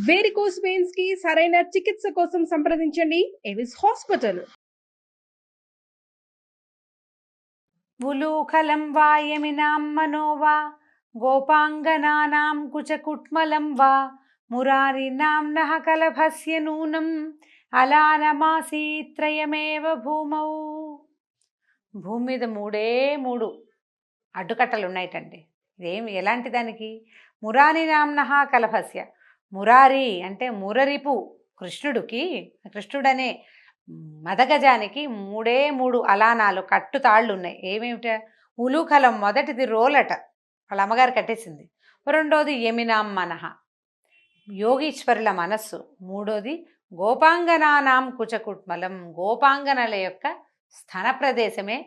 Varicose veins కి సరైన చికిత్స కోసం సంప్రదించండి ఎవిస్ హాస్పిటల్. ఉలూఖలం వా యమినాం మనో వా గోపాంగనానాం కుచకుట్మలం వా మురారినాం నః కలభస్య నూనం అలానమాసీత్రయమేవ భూమౌ. భూమి మీద మూడే మూడు అడ్డుకట్టలు ఉన్నాయటండి. ఇదేమి ఎలాంటి దానికి? మురారి నామ్నః కలభస్య. మురారి అంటే మురరిపు కృష్ణుడికి, కృష్ణుడనే మదగజానికి మూడే మూడు అలానాలు కట్టుతాళ్ళు ఉన్నాయి. ఏమేమిట? ఉలూఖలం మొదటిది రోలట, వాళ్ళ అమ్మగారు కట్టేసింది. రెండోది యమినాం మనః యోగీశ్వరుల మనస్సు. మూడోది గోపాంగనానాం కుచకుట్మలం గోపాంగనల యొక్క స్థన ప్రదేశమే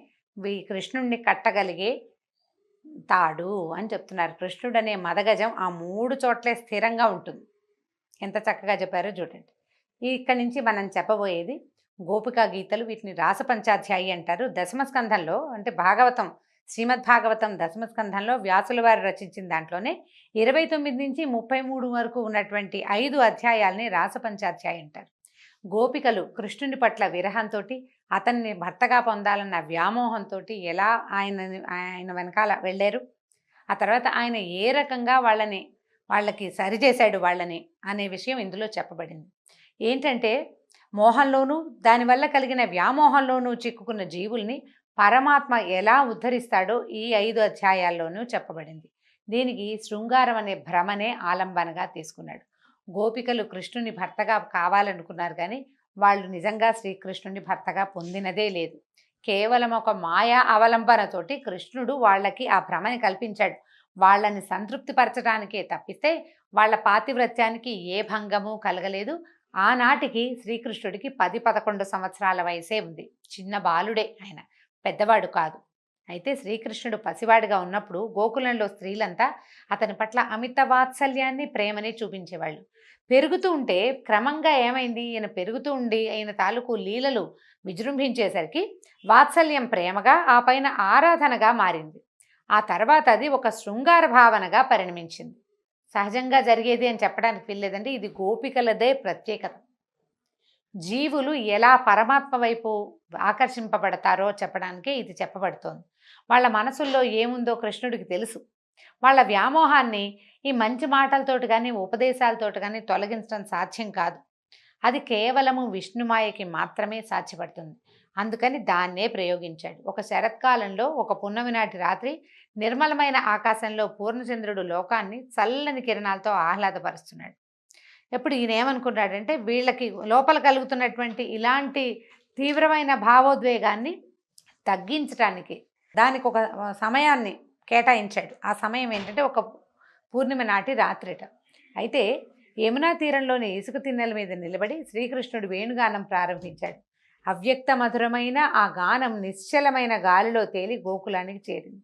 కృష్ణుణ్ణి కట్టగలిగే తాడు అని చెప్తున్నారు. కృష్ణుడు అనే మదగజం ఆ మూడు చోట్లే స్థిరంగా ఉంటుంది. ఎంత చక్కగా చెప్పారో చూడండి. ఇక్కడి నుంచి మనం చెప్పబోయేది గోపికా గీతలు. వీటిని రాసపంచాధ్యాయి అంటారు. దశమస్కంధంలో అంటే భాగవతం, శ్రీమద్భాగవతం దశమస్కంధంలో వ్యాసుల వారు రచించిన దాంట్లోనే 29 నుంచి 33 వరకు ఉన్నటువంటి 5 అధ్యాయాలని రాసపంచాధ్యాయి అంటారు. గోపికలు కృష్ణుని పట్ల విరహంతో, అతన్ని భర్తగా పొందాలన్న వ్యామోహంతో ఎలా ఆయన వెనకాల వెళ్ళారు, ఆ తర్వాత ఆయన ఏ రకంగా వాళ్ళకి సరిచేశాడు వాళ్ళని అనే విషయం ఇందులో చెప్పబడింది. ఏంటంటే మోహంలోనూ దానివల్ల కలిగిన వ్యామోహంలోనూ చిక్కుకున్న జీవుల్ని పరమాత్మ ఎలా ఉద్ధరిస్తాడో ఈ 5 అధ్యాయాల్లోనూ చెప్పబడింది. దీనికి శృంగారం అనే భ్రమనే ఆలంబనగా తీసుకున్నాడు. గోపికలు కృష్ణుని భర్తగా కావాలనుకున్నారు, కానీ వాళ్ళు నిజంగా శ్రీకృష్ణుని భర్తగా పొందినదే లేదు. కేవలం ఒక మాయా అవలంబనతోటి కృష్ణుడు వాళ్ళకి ఆ భ్రమని కల్పించాడు. వాళ్ళని సంతృప్తిపరచడానికే తప్పిస్తే వాళ్ళ పాతివ్రత్యానికి ఏ భంగము కలగలేదు. ఆనాటికి శ్రీకృష్ణుడికి 10-11 సంవత్సరాల వయసే ఉంది. చిన్న బాలుడే ఆయన, పెద్దవాడు కాదు. అయితే శ్రీకృష్ణుడు పసివాడిగా ఉన్నప్పుడు గోకులంలో స్త్రీలంతా అతని పట్ల అమిత వాత్సల్యాన్ని, ప్రేమని చూపించేవాళ్ళు. పెరుగుతూ ఉంటే క్రమంగా ఏమైంది, ఈయన పెరుగుతూ ఉండి ఆయన తాలూకు లీలలు విజృంభించేసరికి వాత్సల్యం ప్రేమగా, ఆ పైన ఆరాధనగా మారింది. ఆ తర్వాత అది ఒక శృంగార భావనగా పరిణమించింది. సహజంగా జరిగేది అని చెప్పడానికి వీల్లేదండి. ఇది గోపికలదే ప్రత్యేకత. జీవులు ఎలా పరమాత్మ వైపు ఆకర్షింపబడతారో చెప్పడానికే ఇది చెప్పబడుతోంది. వాళ్ళ మనసుల్లో ఏముందో కృష్ణుడికి తెలుసు. వాళ్ళ వ్యామోహాన్ని ఈ మంచి మాటలతోటి కానీ ఉపదేశాలతోటి కానీ తొలగించడం సాధ్యం కాదు. అది కేవలము విష్ణుమాయకి మాత్రమే సాధ్యపడుతుంది. అందుకని దాన్నే ప్రయోగించాడు. ఒక శరత్కాలంలో ఒక పున్నమి నాటి రాత్రి నిర్మలమైన ఆకాశంలో పూర్ణచంద్రుడు లోకాన్ని చల్లని కిరణాలతో ఆహ్లాదపరుస్తున్నాడు. ఎప్పుడు ఈయన ఏమనుకున్నాడంటే వీళ్ళకి లోపల కలుగుతున్నటువంటి ఇలాంటి తీవ్రమైన భావోద్వేగాన్ని తగ్గించడానికి దానికి ఒక సమయాన్ని కేటాయించాడు. ఆ సమయం ఏంటంటే ఒక పూర్ణిమ నాటి రాత్రిట. అయితే యమునా తీరంలోని ఇసుక తిన్నెల మీద నిలబడి శ్రీకృష్ణుడు వేణుగానం ప్రారంభించాడు. అవ్యక్త మధురమైన ఆ గానం నిశ్చలమైన గాలిలో తేలి గోకులానికి చేరింది.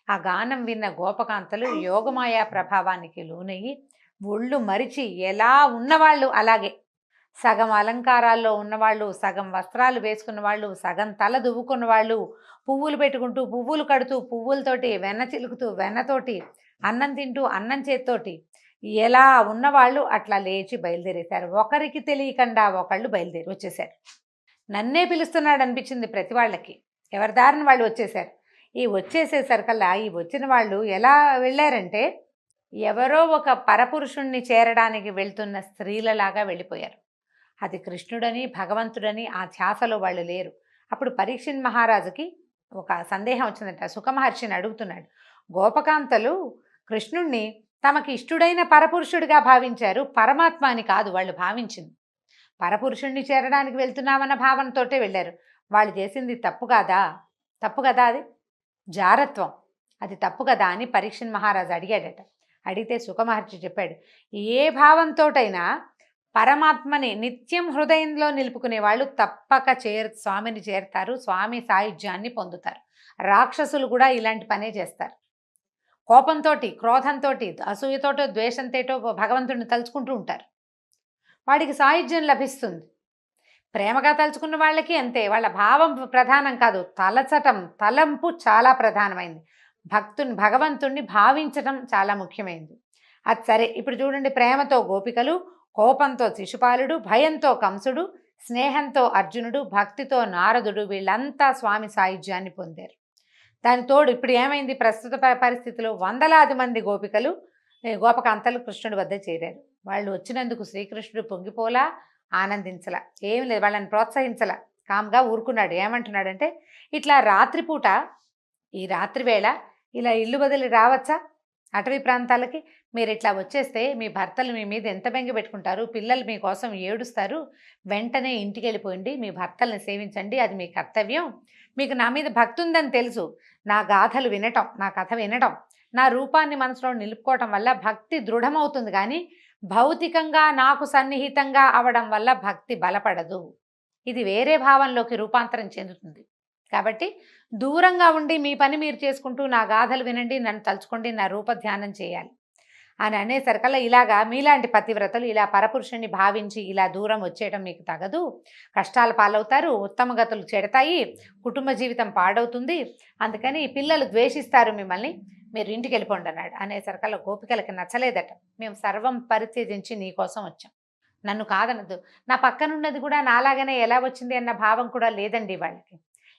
ఆ గానం విన్న గోపకాంతలు యోగమాయా ప్రభావానికి లోనయ్యి ఒళ్ళు మరిచి ఎలా ఉన్నవాళ్ళు అలాగే సగం అలంకారాల్లో ఉన్నవాళ్ళు, సగం వస్త్రాలు వేసుకున్న వాళ్ళు, సగం తల దువ్వుకున్న వాళ్ళు, పువ్వులు పెట్టుకుంటూ పువ్వులు కడుతూ పువ్వులతోటి వెన్న చిలుకుతూ వెన్నతోటి అన్నం తింటూ అన్నం చేత్తోటి ఎలా ఉన్నవాళ్ళు అట్లా లేచి బయలుదేరేశారు. ఒకరికి తెలియకుండా ఒకళ్ళు బయలుదేరి వచ్చేసారు. నన్నే పిలుస్తున్నాడు అనిపించింది ప్రతి వాళ్ళకి. ఎవరి దారిని వాళ్ళు వచ్చేసారు. ఈ వచ్చేసేసరికల్లా ఈ వచ్చిన వాళ్ళు ఎలా వెళ్ళారంటే ఎవరో ఒక పరపురుషుణ్ణి చేరడానికి వెళ్తున్న స్త్రీలలాగా వెళ్ళిపోయారు. అది కృష్ణుడని భగవంతుడని ఆ ధ్యాసలో వాళ్ళు లేరు. అప్పుడు పరీక్షిత్ మహారాజుకి ఒక సందేహం వచ్చిందంట. సుఖమహర్షిని అడుగుతున్నాడు, గోపకాంతలు కృష్ణుణ్ణి తమకి ఇష్టుడైన పరపురుషుడిగా భావించారు, పరమాత్మ అని కాదు వాళ్ళు భావించింది. పరపురుషుణ్ణి చేరడానికి వెళ్తున్నామన్న భావనతోటే వెళ్ళారు. వాళ్ళు చేసింది తప్పు కాదా? తప్పు కదా, అది జారత్వం, అది తప్పు కదా అని పరీక్షిత్ మహారాజు అడిగాడట. అడిగితే సుఖమహర్షి చెప్పాడు, ఏ భావంతోటైనా పరమాత్మని నిత్యం హృదయంలో నిలుపుకునే వాళ్ళు తప్పక స్వామిని చేరుతారు, స్వామి సాయుధ్యాన్ని పొందుతారు. రాక్షసులు కూడా ఇలాంటి పనే చేస్తారు. కోపంతో, క్రోధంతో, అసూయతోటో ద్వేషంతోటో భగవంతుడిని తలుచుకుంటూ ఉంటారు. వాడికి సాయుధ్యం లభిస్తుంది. ప్రేమగా తలుచుకున్న వాళ్ళకి అంతే. వాళ్ళ భావం ప్రధానం కాదు, తలచటం, తలంపు చాలా ప్రధానమైంది. భగవంతుణ్ణి భావించటం చాలా ముఖ్యమైనది. అది సరే. ఇప్పుడు చూడండి, ప్రేమతో గోపికలు కోపంతో శిశుపాలుడు, భయంతో కంసుడు, స్నేహంతో అర్జునుడు, భక్తితో నారదుడు, వీళ్ళంతా స్వామి సాయుధ్యాన్ని పొందారు. దాని తోడు ఇప్పుడు ఏమైంది, ప్రస్తుత పరిస్థితిలో వందలాది మంది గోపికలు గోపకాంతలు కృష్ణుడి వద్ద చేరారు. వాళ్ళు వచ్చినందుకు శ్రీకృష్ణుడు పొంగిపోలా, ఆనందించలా, ఏం లేదు, వాళ్ళని ప్రోత్సహించలా, కామ్గా ఊరుకున్నాడు. ఏమంటున్నాడంటే, ఇట్లా రాత్రిపూట ఈ రాత్రి వేళ ఇలా ఇల్లు వదిలి రావచ్చా అటవీ ప్రాంతాలకి? మీరు ఇట్లా వచ్చేస్తే మీ భర్తలు మీ మీద ఎంత బెంగ పెట్టుకుంటారు, పిల్లలు మీకోసం ఏడుస్తారు. వెంటనే ఇంటికి వెళ్ళిపోయింది, మీ భర్తల్ని సేవించండి, అది మీ కర్తవ్యం. మీకు నా మీద భక్తి ఉందని తెలుసు. నా గాథలు వినటం, నా కథ వినటం, నా రూపాన్ని మనసులో నిలుపుకోవటం వల్ల భక్తి దృఢమవుతుంది, కానీ భౌతికంగా నాకు సన్నిహితంగా అవడం వల్ల భక్తి బలపడదు. ఇది వేరే భావంలోకి రూపాంతరం చెందుతుంది. కాబట్టి దూరంగా ఉండి మీ పని మీరు చేసుకుంటూ నా గాథలు వినండి, నన్ను తలుచుకోండి, నా రూపధ్యానం చేయాలి అని అనేసరికల్లా, ఇలాగా మీలాంటి పతివ్రతలు ఇలా పరపురుషుణ్ణి భావించి ఇలా దూరం వచ్చేయడం మీకు తగదు, కష్టాల పాలవుతారు, ఉత్తమ గతులు చెడతాయి, కుటుంబ జీవితం పాడవుతుంది, అందుకని పిల్లలు ద్వేషిస్తారు మిమ్మల్ని, మీరు ఇంటికి వెళ్ళిపోండి అన్నాడు. అనేసరికల్లా గోపికలకి నచ్చలేదట. మేము సర్వం పరిత్యజించి నీ కోసం వచ్చాం, నన్ను కాదనద్దు. నా పక్కనున్నది కూడా నాలాగనే ఎలా వచ్చింది అన్న భావం కూడా లేదండి వాళ్ళకి.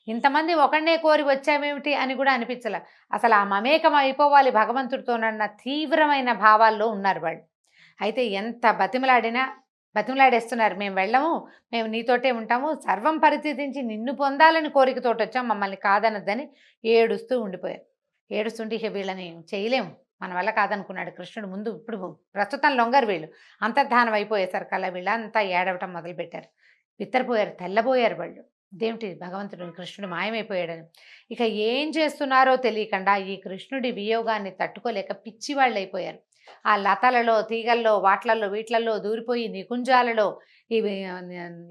ఇంతమంది ఒకనే కోరి వచ్చామేమిటి అని కూడా అనిపించలే. అసలు ఆ మమేకం అయిపోవాలి భగవంతుడితోనన్న తీవ్రమైన భావాల్లో ఉన్నారు వాళ్ళు. అయితే ఎంత బతిమలాడేస్తున్నారు, మేము వెళ్ళము, మేము నీతోటే ఉంటాము, సర్వం పరిత్యజించి నిన్ను పొందాలని కోరికతోటి వచ్చాం, మమ్మల్ని కాదనద్దని ఏడుస్తూ ఉండిపోయారు. ఏడుస్తుంటే ఇక వీళ్ళని చేయలేము, మన వల్ల కాదనుకున్నాడు కృష్ణుడు. ముందు ఇప్పుడు ప్రస్తుతం లొంగరు వీళ్ళు, అంతర్ధానం అయిపోయేసరికల్లా వీళ్ళంతా ఏడవటం మొదలుపెట్టారు. బిత్తరపోయారు, తెల్లబోయారు వాళ్ళు. ఇదేమిటి, భగవంతుడు కృష్ణుడు మాయమైపోయాడని. ఇక ఏం చేస్తున్నారో తెలియకుండా ఈ కృష్ణుడి వియోగాన్ని తట్టుకోలేక పిచ్చివాళ్ళు అయిపోయారు. ఆ లతలలో, తీగల్లో, వాట్లల్లో, వీట్లల్లో దూరిపోయి నికుంజాలలో, ఈ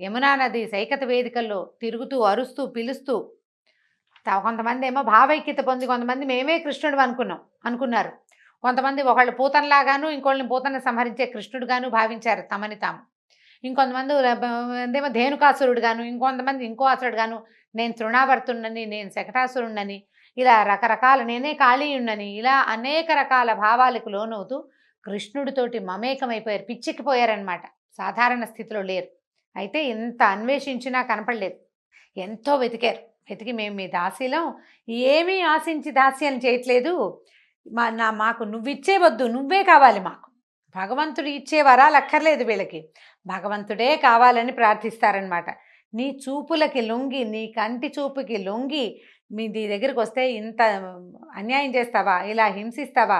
యమునా నది సైకత వేదికల్లో తిరుగుతూ అరుస్తూ పిలుస్తూ, కొంతమంది ఏమో భావైక్యత పొంది, కొంతమంది మేమే కృష్ణుడు అనుకున్నారు. కొంతమంది ఒకళ్ళు పూతనలాగాను, ఇంకోళ్ళని పూతన సంహరించే కృష్ణుడుగాను భావించారు తమని తాము. ఇంకొంతమంది ఏమో ధేనుకాసురుడు గాను, ఇంకొంతమంది ఇంకో అసురుడు గాను, నేను తృణావర్తున్నని, నేను శకటాసురుణ్ణని, ఇలా రకరకాల, నేనే కాళీయుణ్ణని, ఇలా అనేక రకాల భావాలకు లోనవుతూ కృష్ణుడితోటి మమేకమైపోయారు, పిచ్చెక్కిపోయారనమాట. సాధారణ స్థితిలో లేరు. అయితే ఇంత అన్వేషించినా కనపడలేదు. ఎంతో వెతికి మేము మీ దాసీలం, ఏమీ ఆశించి దాస్యం చేయట్లేదు, మాకు నువ్విచ్చే వద్దు, నువ్వే కావాలి, మాకు భగవంతుడు ఇచ్చే వరాలు అక్కర్లేదు, వీళ్ళకి భగవంతుడే కావాలని ప్రార్థిస్తారనమాట. నీ చూపులకి లొంగి, నీ కంటి చూపుకి లొంగి నీ దగ్గరికి వస్తే ఇంత అన్యాయం చేస్తావా, ఇలా హింసిస్తావా,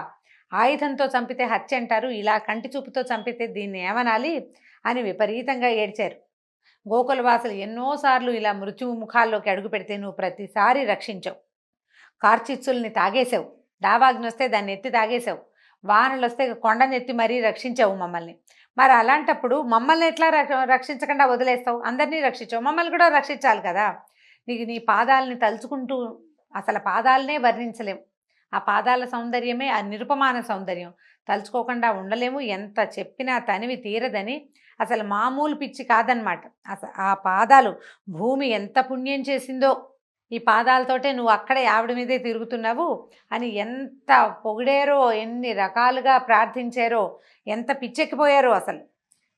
ఆయుధంతో చంపితే హత్య అంటారు, ఇలా కంటి చూపుతో చంపితే దీన్ని ఏమనాలి అని విపరీతంగా ఏడ్చారు. గోకులవాసులు ఎన్నోసార్లు ఇలా మృత్యువు ముఖాల్లోకి అడుగు పెడితే నువ్వు ప్రతిసారి రక్షించావు. కార్చిచ్చుల్ని తాగేసావు, దావాగ్ని వస్తే దాన్ని ఎత్తి తాగేసావు, వానలు వస్తే కొండనెత్తి మరీ రక్షించావు మమ్మల్ని. మరి అలాంటప్పుడు మమ్మల్ని ఎట్లా రక్షించకుండా వదిలేస్తావు? అందరినీ రక్షించావు, మమ్మల్ని కూడా రక్షించాలి కదా. నీ పాదాలని తలుచుకుంటూ అసలు పాదాలనే వర్ణించలేము. ఆ పాదాల సౌందర్యమే ఆ నిరుపమాన సౌందర్యం, తలుచుకోకుండా ఉండలేము. ఎంత చెప్పినా తనివి తీరదని, అసలు మామూలు పిచ్చి కాదనమాట. ఆ పాదాలు, భూమి ఎంత పుణ్యం చేసిందో ఈ పాదాలతోటే నువ్వు అక్కడే ఆవిడ మీదే తిరుగుతున్నావు అని ఎంత పొగిడారో, ఎన్ని రకాలుగా ప్రార్థించారో, ఎంత పిచ్చెక్కిపోయారో. అసలు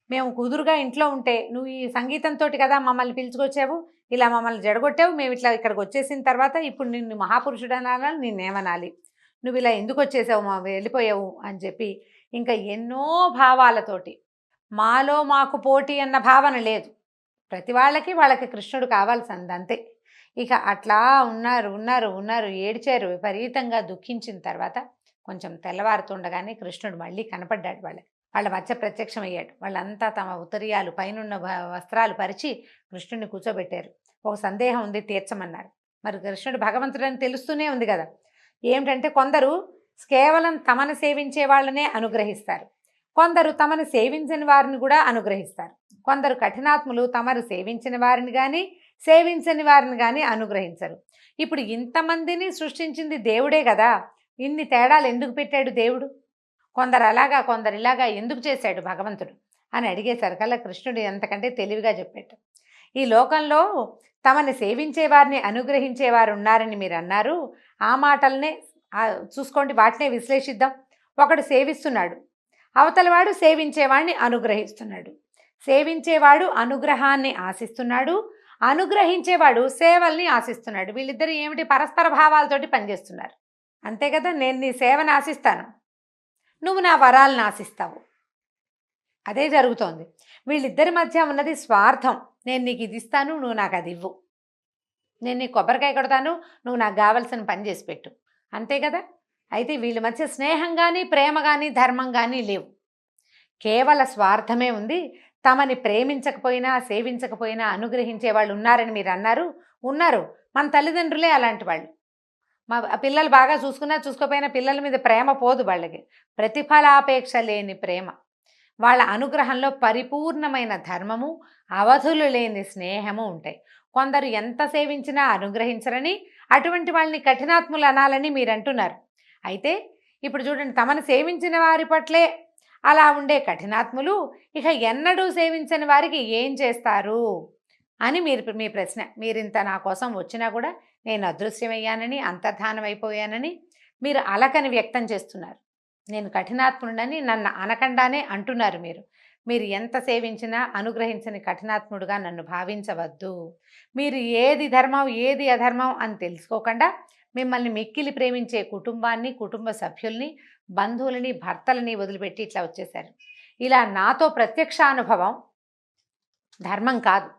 మేము కుదురుగా ఇంట్లో ఉంటే నువ్వు ఈ సంగీతంతో కదా మమ్మల్ని పిలుచుకొచ్చావు, ఇలా మమ్మల్ని జడగొట్టావు, మేము ఇట్లా ఇక్కడికి వచ్చేసిన తర్వాత ఇప్పుడు నిన్ను మహాపురుషుడు అనాలి, నిన్నేమనాలి, నువ్వు ఇలా ఎందుకు వచ్చేసావు, వెళ్ళిపోయావు అని చెప్పి ఇంకా ఎన్నో భావాలతోటి. మాలో మాకు పోటీ అన్న భావన లేదు, ప్రతి వాళ్ళకి కృష్ణుడు కావాల్సింది అంతే. ఇక అట్లా ఉన్నారు ఏడ్చారు, విపరీతంగా దుఃఖించిన తర్వాత కొంచెం తెల్లవారుతుండగానే కృష్ణుడు మళ్ళీ కనపడ్డాడు. వాళ్ళ మధ్య ప్రత్యక్షమయ్యాడు. వాళ్ళంతా తమ ఉత్తరీయాలు, పైనున్న వస్త్రాలు పరిచి కృష్ణుడిని కూర్చోబెట్టారు. ఒక సందేహం ఉంది, తీర్చమన్నారు. మరి కృష్ణుడు భగవంతుడని తెలుస్తూనే ఉంది కదా. ఏమిటంటే, కొందరు కేవలం తమను సేవించే వాళ్ళనే అనుగ్రహిస్తారు, కొందరు తమను సేవించని వారిని కూడా అనుగ్రహిస్తారు, కొందరు కఠినాత్ములు తమరు సేవించిన వారిని కానీ సేవించని వారిని కానీ అనుగ్రహించరు. ఇప్పుడు ఇంతమందిని సృష్టించింది దేవుడే కదా, ఇన్ని తేడాలు ఎందుకు పెట్టాడు దేవుడు? కొందరు అలాగా, కొందరు ఇలాగా ఎందుకు చేశాడు భగవంతుడు అని అడిగేసరికల్లా కృష్ణుడు ఎంతకంటే తెలివిగా చెప్పాడు. ఈ లోకంలో తమని సేవించే వారిని అనుగ్రహించేవారు ఉన్నారని మీరు అన్నారు. ఆ మాటలనే చూసుకోండి, వాటినే విశ్లేషిద్దాం. ఒకడు సేవిస్తున్నాడు, అవతలవాడు సేవించేవాడిని అనుగ్రహిస్తున్నాడు. సేవించేవాడు అనుగ్రహాన్ని ఆశిస్తున్నాడు, అనుగ్రహించేవాడు సేవల్ని ఆశిస్తున్నాడు. వీళ్ళిద్దరు ఏమిటి, పరస్పర భావాలతోటి పనిచేస్తున్నారు. అంతే కదా, నేను నీ సేవను ఆశిస్తాను, నువ్వు నా వరాలను ఆశిస్తావు. అదే జరుగుతోంది. వీళ్ళిద్దరి మధ్య ఉన్నది స్వార్థం. నేను నీకు ఇది ఇస్తాను, నువ్వు నాకు అది ఇవ్వు. నేను నీకు కొబ్బరికాయ కొడతాను, నువ్వు నాకు కావలసిన పని చేసి పెట్టు. అంతే కదా. అయితే వీళ్ళ మధ్య స్నేహం కానీ, ప్రేమ కానీ, ధర్మం కానీ లేవు. కేవల స్వార్థమే ఉంది. తమని ప్రేమించకపోయినా, సేవించకపోయినా అనుగ్రహించే వాళ్ళు ఉన్నారని మీరు అన్నారు. ఉన్నారు. మన తల్లిదండ్రులే అలాంటి వాళ్ళు. మా పిల్లలు బాగా చూసుకున్నా చూసుకోకపోయినా పిల్లల మీద ప్రేమ పోదు వాళ్ళకి. ప్రతిఫలాపేక్ష లేని ప్రేమ. వాళ్ళ అనుగ్రహంలో పరిపూర్ణమైన ధర్మము, అవధులు లేని స్నేహము ఉంటాయి. కొందరు ఎంత సేవించినా అనుగ్రహించరని, అటువంటి వాళ్ళని కఠినాత్ములు అనాలని మీరు అంటున్నారు. అయితే ఇప్పుడు చూడండి, తమను సేవించిన వారి పట్లే అలా ఉండే కఠినాత్ములు ఇక ఎన్నడూ సేవించని వారికి ఏం చేస్తారు అని మీ ప్రశ్న. మీరింత నా కోసం వచ్చినా కూడా నేను అదృశ్యమయ్యానని, అంతర్ధానం అయిపోయానని మీరు అలకని వ్యక్తం చేస్తున్నారు. నేను కఠినాత్ముడని నన్ను అనకుండానే అంటున్నారు. మీరు ఎంత సేవించినా అనుగ్రహించని కఠినాత్ముడుగా నన్ను భావించవద్దు. మీరు ఏది ధర్మం ఏది అధర్మం అని తెలుసుకోకుండా మిమ్మల్ని మిక్కిలి ప్రేమించే కుటుంబాన్ని, కుటుంబ సభ్యుల్ని, బంధువులని, భర్తలని వదిలిపెట్టి ఇట్లా వచ్చేశారు. ఇలా నాతో ప్రత్యక్ష అనుభవం ధర్మం కాదు.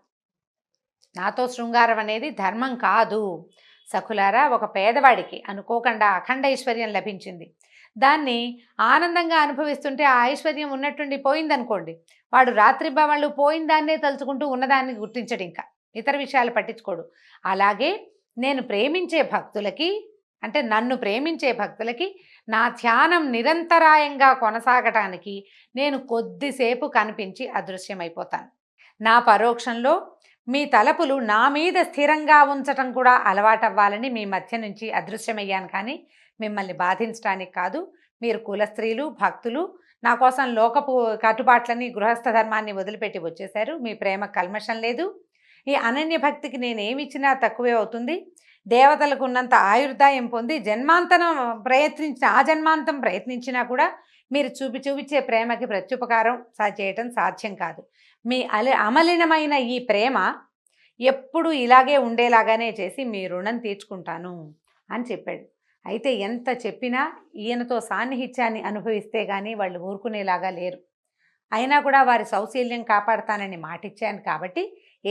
నాతో శృంగారం అనేది ధర్మం కాదు. సఖులారా, ఒక పేదవాడికి అనుకోకుండా అఖండ ఐశ్వర్యం లభించింది. దాన్ని ఆనందంగా అనుభవిస్తుంటే ఆ ఐశ్వర్యం ఉన్నట్టుండి పోయిందనుకోండి, వాడు రాత్రింబవళ్ళు పోయిన దాన్నే తలుచుకుంటూ ఉన్నదాన్ని గుర్తించడు, ఇంకా ఇతర విషయాలు పట్టించుకోడు. అలాగే నేను ప్రేమించే భక్తులకి, అంటే నన్ను ప్రేమించే భక్తులకి నా ధ్యానం నిరంతరాయంగా కొనసాగటానికి నేను కొద్దిసేపు కనిపించి అదృశ్యమైపోతాను. నా పరోక్షంలో మీ తలపులు నా మీద స్థిరంగా ఉంచటం కూడా అలవాటవ్వాలని మీ మధ్య నుంచి అదృశ్యమయ్యాను, కానీ మిమ్మల్ని బాధించడానికి కాదు. మీరు కులస్త్రీలు, భక్తులు, నా కోసం లోకపు కట్టుబాట్లని, గృహస్థ ధర్మాన్ని వదిలిపెట్టి వచ్చేశారు. మీ ప్రేమ కల్మషం లేదు. ఈ అనన్య భక్తికి నేనేమిచ్చినా తక్కువే అవుతుంది. దేవతలకు ఉన్నంత ఆయుర్దాయం పొంది ఆ జన్మాంతం ప్రయత్నించినా కూడా మీరు చూపించే ప్రేమకి ప్రత్యుపకారం చేయటం సాధ్యం కాదు. మీ అమలినమైన ఈ ప్రేమ ఎప్పుడు ఇలాగే ఉండేలాగానే చేసి మీ రుణం తీర్చుకుంటాను అని చెప్పాడు. అయితే ఎంత చెప్పినా ఈయనతో సాన్నిహిత్యాన్ని అనుభవిస్తే కానీ వాళ్ళు ఊరుకునేలాగా లేరు. అయినా కూడా వారి సౌశీల్యం కాపాడతానని మాటిచ్చాను కాబట్టి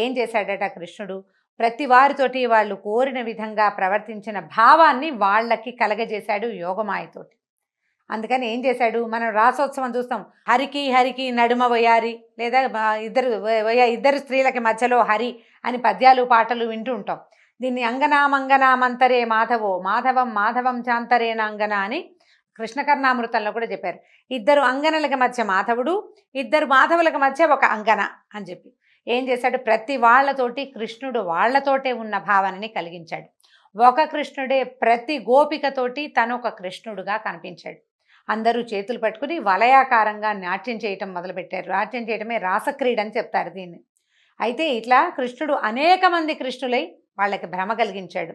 ఏం చేశాడట కృష్ణుడు, ప్రతి వారితోటి వాళ్ళు కోరిన విధంగా ప్రవర్తించిన భావాన్ని వాళ్ళకి కలగజేశాడు యోగమాయతోటి. అందుకని ఏం చేశాడు, మనం రాసోత్సవం చూస్తాం, హరికి నడుమ వయారి, లేదా ఇద్దరు స్త్రీలకి మధ్యలో హరి అని పద్యాలు పాటలు వింటూ ఉంటాం. దీన్ని అంగనామంతరే మాధవం చాంతరేన అంగన అని కృష్ణకర్ణామృతంలో కూడా చెప్పారు. ఇద్దరు అంగనలకి మధ్య మాధవుడు, ఇద్దరు మాధవులకి మధ్య ఒక అంగన అని చెప్పి ఏం చేశాడు, ప్రతి వాళ్ళతోటి కృష్ణుడు వాళ్ళతోటే ఉన్న భావనని కలిగించాడు. ఒక కృష్ణుడే ప్రతి గోపికతోటి తను ఒక కృష్ణుడుగా కనిపించాడు. అందరూ చేతులు పట్టుకుని వలయాకారంగా నాట్యం చేయటం మొదలుపెట్టారు. నాట్యం చేయటమే రాసక్రీడ అని చెప్తారు దీన్ని. అయితే ఇట్లా కృష్ణుడు అనేక మంది కృష్ణులై వాళ్ళకి భ్రమ కలిగించాడు.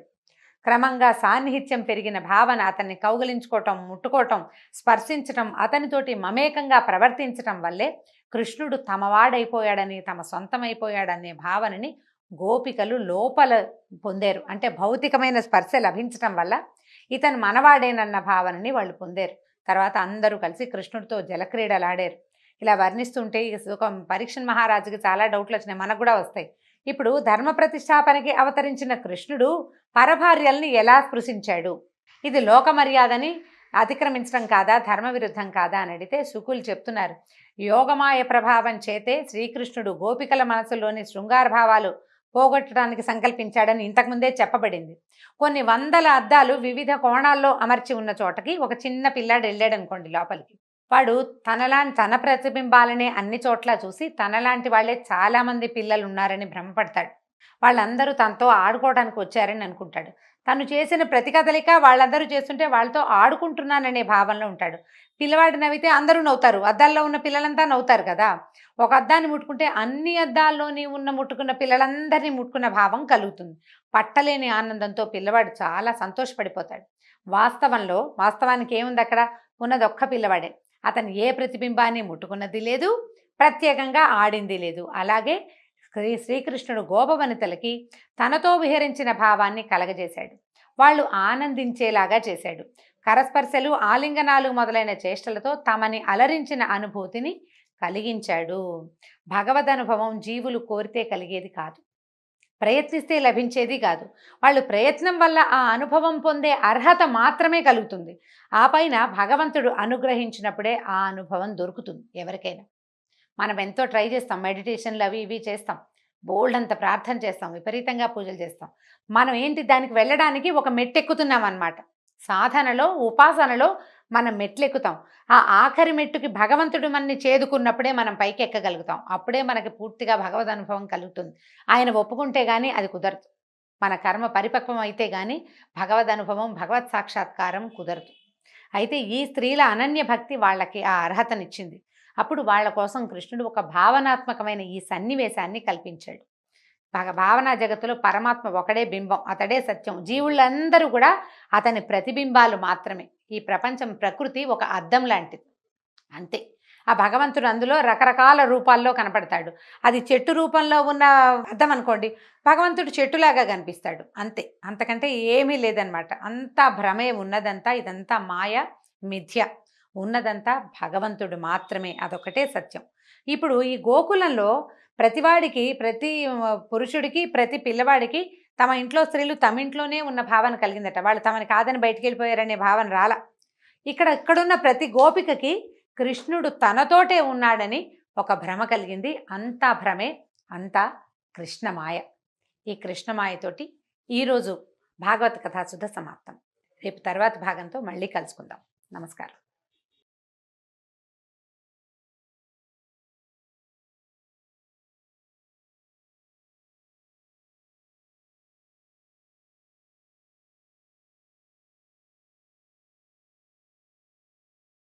క్రమంగా సాన్నిహిత్యం పెరిగిన భావన, అతన్ని కౌగిలించుకోవటం, ముట్టుకోవటం, స్పర్శించటం, అతనితోటి మమేకంగా ప్రవర్తించటం వల్లే కృష్ణుడు తమవాడైపోయాడని, తమ సొంతమైపోయాడనే భావనని గోపికలు లోపల పొందారు. అంటే భౌతికమైన స్పర్శ లభించటం వల్ల ఇతను మనవాడేనన్న భావనని వాళ్ళు పొందారు. తర్వాత అందరూ కలిసి కృష్ణుడితో జలక్రీడలాడారు. ఇలా వర్ణిస్తుంటే ఒక పరీక్షణ్ మహారాజుకి చాలా డౌట్లు వచ్చినాయి, మనకు కూడా వస్తాయి. ఇప్పుడు ధర్మ ప్రతిష్టాపనకి అవతరించిన కృష్ణుడు పరభార్యల్ని ఎలా స్పృశించాడు, ఇది లోక మర్యాదని అతిక్రమించడం కాదా, ధర్మ విరుద్ధం కాదా అని అడిగితే శుకులు చెప్తున్నారు, యోగమాయ ప్రభావం చేతే శ్రీకృష్ణుడు గోపికల మనసులోని శృంగార భావాలు పోగొట్టడానికి సంకల్పించాడని ఇంతకుముందే చెప్పబడింది. కొన్ని వందల అద్దాలు వివిధ కోణాల్లో అమర్చి ఉన్న చోటకి ఒక చిన్న పిల్లాడు వెళ్ళాడు అనుకోండి లోపలికి. వాడు తన ప్రతిబింబాలనే అన్ని చోట్ల చూసి తనలాంటి వాళ్ళే చాలామంది పిల్లలు ఉన్నారని భ్రమపడతాడు. వాళ్ళందరూ తనతో ఆడుకోవడానికి వచ్చారని అనుకుంటాడు. తను చేసిన ప్రతి కదలిక వాళ్ళందరూ చేస్తుంటే వాళ్ళతో ఆడుకుంటున్నాననే భావనలో ఉంటాడు. పిల్లవాడు నవ్వితే అందరూ నవ్వుతారు, అద్దాల్లో ఉన్న పిల్లలంతా నవ్వుతారు కదా. ఒక అద్దాన్ని ముట్టుకుంటే అన్ని అద్దాల్లోని ముట్టుకున్న పిల్లలందరినీ ముట్టుకున్న భావం కలుగుతుంది. పట్టలేని ఆనందంతో పిల్లవాడు చాలా సంతోషపడిపోతాడు. వాస్తవానికి ఏముంది అక్కడ, ఉన్నది ఒక్క పిల్లవాడే. అతను ఏ ప్రతిబింబాన్ని ముట్టుకున్నది లేదు, ప్రత్యేకంగా ఆడింది లేదు. అలాగే శ్రీకృష్ణుడు గోపవనితలకి తనతో విహరించిన భావాన్ని కలగజేశాడు. వాళ్ళు ఆనందించేలాగా చేశాడు. కరస్పర్శలు, ఆలింగనాలు మొదలైన చేష్టలతో తమని అలరించిన అనుభూతిని కలిగించాడు. భగవదనుభవం జీవులు కోరితే కలిగేది కాదు, ప్రయత్నిస్తే లభించేది కాదు. వాళ్ళు ప్రయత్నం వల్ల ఆ అనుభవం పొందే అర్హత మాత్రమే కలుగుతుంది. ఆ పైన భగవంతుడు అనుగ్రహించినప్పుడే ఆ అనుభవం దొరుకుతుంది ఎవరికైనా. మనం ఎంతో ట్రై చేస్తాం, మెడిటేషన్లు అవి ఇవి చేస్తాం, బోల్డ్ అంత ప్రార్థన చేస్తాం, విపరీతంగా పూజలు చేస్తాం. మనం ఏంటి దానికి వెళ్ళడానికి ఒక మెట్టెక్కుతున్నాం అన్నమాట. సాధనలో, ఉపాసనలో మనం మెట్లెక్కుతాం. ఆ ఆఖరి మెట్టుకి భగవంతుడు మనని చేదుకున్నప్పుడే మనం పైకి ఎక్కగలుగుతాం. అప్పుడే మనకి పూర్తిగా భగవద్ అనుభవం కలుగుతుంది. ఆయన ఒప్పుకుంటే కానీ అది కుదరదు. మన కర్మ పరిపక్వం అయితే కానీ భగవద్ అనుభవం, భగవత్ సాక్షాత్కారం కుదరదు. అయితే ఈ స్త్రీల అనన్య భక్తి వాళ్ళకి ఆ అర్హతనిచ్చింది. అప్పుడు వాళ్ళ కోసం కృష్ణుడు ఒక భావనాత్మకమైన ఈ సన్నివేశాన్ని కల్పించాడు. భావనా జగత్తులో పరమాత్మ ఒకడే బింబం, అతడే సత్యం. జీవులందరూ కూడా అతని ప్రతిబింబాలు మాత్రమే. ఈ ప్రపంచం, ప్రకృతి ఒక అద్దం లాంటిది, అంతే. ఆ భగవంతుడు అందులో రకరకాల రూపాల్లో కనపడతాడు. అది చెట్టు రూపంలో ఉన్న అద్దం అనుకోండి, భగవంతుడు చెట్టులాగా కనిపిస్తాడు, అంతే. అంతకంటే ఏమీ లేదనమాట. అంతా భ్రమే, ఉన్నదంతా ఇదంతా మాయ, మిథ్య. ఉన్నదంతా భగవంతుడు మాత్రమే, అదొకటే సత్యం. ఇప్పుడు ఈ గోకులంలో ప్రతివాడికి, ప్రతి పురుషుడికి, ప్రతి పిల్లవాడికి తమ ఇంట్లో స్త్రీలు తమ ఇంట్లోనే ఉన్న భావన కలిగిందట. వాళ్ళు తమని కాదని బయటికి వెళ్ళిపోయారనే భావన రాల. ఇక్కడున్న ప్రతి గోపికకి కృష్ణుడు తనతోటే ఉన్నాడని ఒక భ్రమ కలిగింది. అంతా భ్రమే, అంతా కృష్ణమాయ. ఈ కృష్ణమాయతోటి ఈరోజు భాగవత కథాసుధ సమాప్తం. రేపు తర్వాత భాగంతో మళ్ళీ కలుసుకుందాం. నమస్కారం.